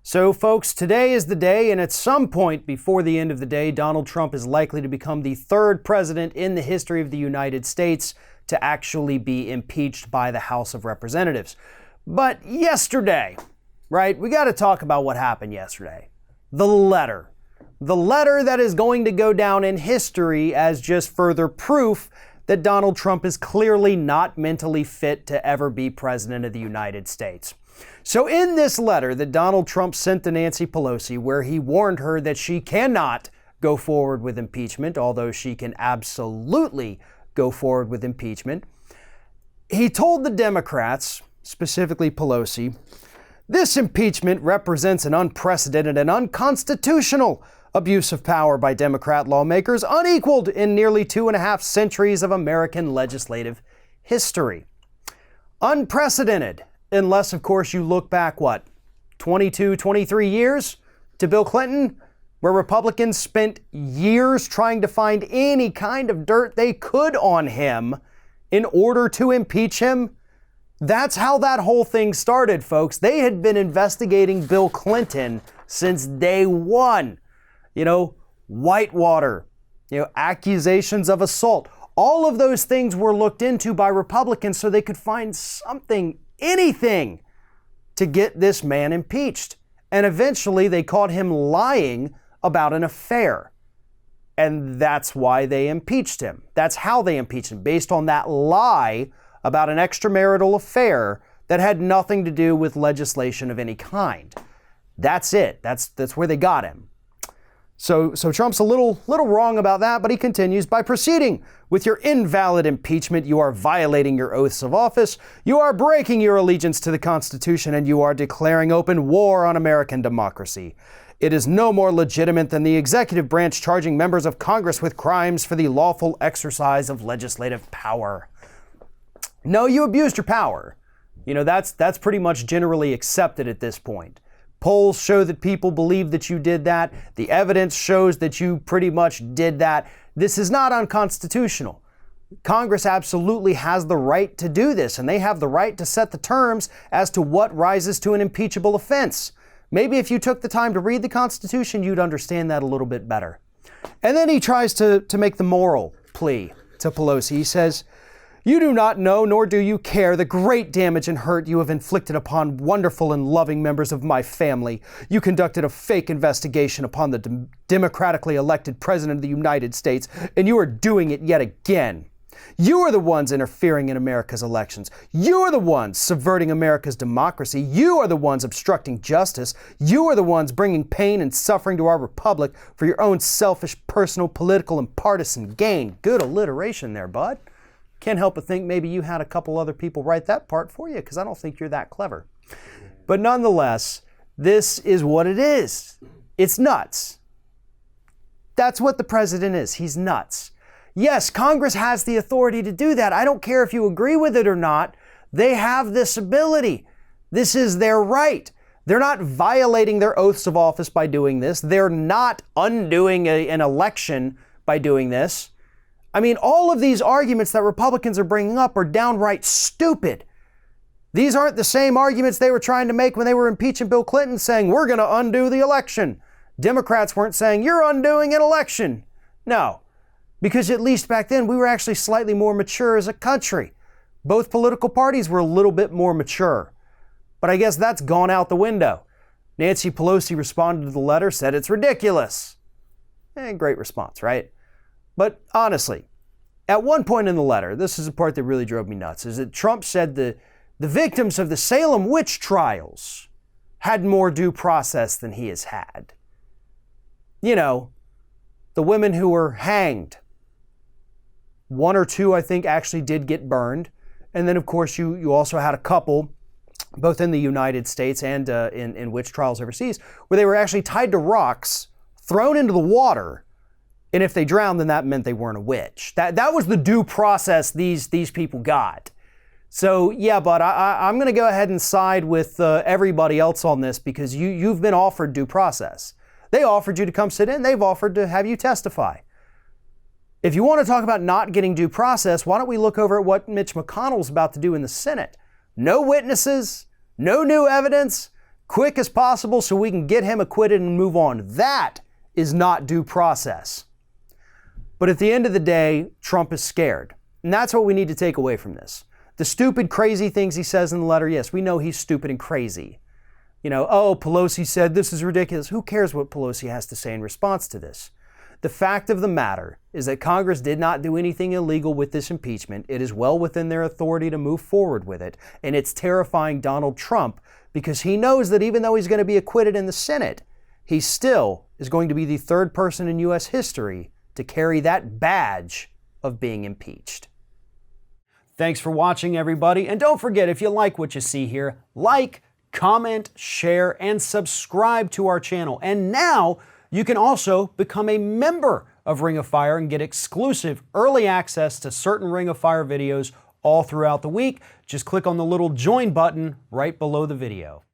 So folks, today is the day, and at some point before the end of the day, Donald Trump is likely to become the third president in the history of the United States to actually be impeached by the House of Representatives. But yesterday, right, we got to talk about what happened yesterday. The letter that is going to go down in history as just further proof that Donald Trump is clearly not mentally fit to ever be president of the United States. So in this letter that Donald Trump sent to Nancy Pelosi, where he warned her that she cannot go forward with impeachment, although she can absolutely go forward with impeachment, he told the Democrats, specifically Pelosi, this impeachment represents an unprecedented and unconstitutional abuse of power by Democrat lawmakers, unequaled in nearly 2.5 centuries of American legislative history. Unprecedented. Unless, of course, you look back, 22, 23 years to Bill Clinton, where Republicans spent years trying to find any kind of dirt they could on him in order to impeach him. That's how that whole thing started, folks. They had been investigating Bill Clinton since day one. Whitewater, accusations of assault. All of those things were looked into by Republicans so they could find something, anything, to get this man impeached. And eventually they caught him lying about an affair. And that's why they impeached him. That's how they impeached him, based on that lie about an extramarital affair that had nothing to do with legislation of any kind. That's it. That's where they got him. So Trump's a little wrong about that, but he continues, by proceeding with your invalid impeachment, you are violating your oaths of office, you are breaking your allegiance to the Constitution, and you are declaring open war on American democracy. It is no more legitimate than the executive branch charging members of Congress with crimes for the lawful exercise of legislative power. No, you abused your power. That's pretty much generally accepted at this point. Polls show that people believe that you did that. The evidence shows that you pretty much did that. This is not unconstitutional. Congress absolutely has the right to do this, and they have the right to set the terms as to what rises to an impeachable offense. Maybe if you took the time to read the Constitution, you'd understand that a little bit better. And then he tries to make the moral plea to Pelosi. He says, you do not know, nor do you care, the great damage and hurt you have inflicted upon wonderful and loving members of my family. You conducted a fake investigation upon the democratically elected President of the United States, and you are doing it yet again. You are the ones interfering in America's elections. You are the ones subverting America's democracy. You are the ones obstructing justice. You are the ones bringing pain and suffering to our republic for your own selfish, personal, political, and partisan gain. Good alliteration there, bud. Can't help but think maybe you had a couple other people write that part for you, because I don't think you're that clever. But nonetheless, this is what it is. It's nuts. That's what the president is. He's nuts. Yes, Congress has the authority to do that. I don't care if you agree with it or not. They have this ability. This is their right. They're not violating their oaths of office by doing this. They're not undoing an election by doing this. I mean, all of these arguments that Republicans are bringing up are downright stupid. These aren't the same arguments they were trying to make when they were impeaching Bill Clinton, saying, we're going to undo the election. Democrats weren't saying, you're undoing an election. No, because at least back then we were actually slightly more mature as a country. Both political parties were a little bit more mature. But I guess that's gone out the window. Nancy Pelosi responded to the letter, said it's ridiculous. Great response, right? But honestly, at one point in the letter, this is the part that really drove me nuts, is that Trump said the victims of the Salem witch trials had more due process than he has had. The women who were hanged. One or two, I think, actually did get burned. And then, of course, you also had a couple, both in the United States and in witch trials overseas, where they were actually tied to rocks, thrown into the water, and if they drowned, then that meant they weren't a witch. That was the due process these people got. So yeah, but I'm going to go ahead and side with everybody else on this, because you've been offered due process. They offered you to come sit in. They've offered to have you testify. If you want to talk about not getting due process, why don't we look over at what Mitch McConnell's about to do in the Senate? No witnesses, no new evidence, quick as possible so we can get him acquitted and move on. That is not due process. But at the end of the day, Trump is scared. And that's what we need to take away from this. The stupid, crazy things he says in the letter, yes, we know he's stupid and crazy. You know, oh, Pelosi said this is ridiculous. Who cares what Pelosi has to say in response to this? The fact of the matter is that Congress did not do anything illegal with this impeachment. It is well within their authority to move forward with it. And it's terrifying Donald Trump because he knows that even though he's going to be acquitted in the Senate, he still is going to be the third person in U.S. history to carry that badge of being impeached. Thanks for watching, everybody. And don't forget, if you like what you see here, like, comment, share, and subscribe to our channel. And now you can also become a member of Ring of Fire and get exclusive early access to certain Ring of Fire videos all throughout the week. Just click on the little join button right below the video.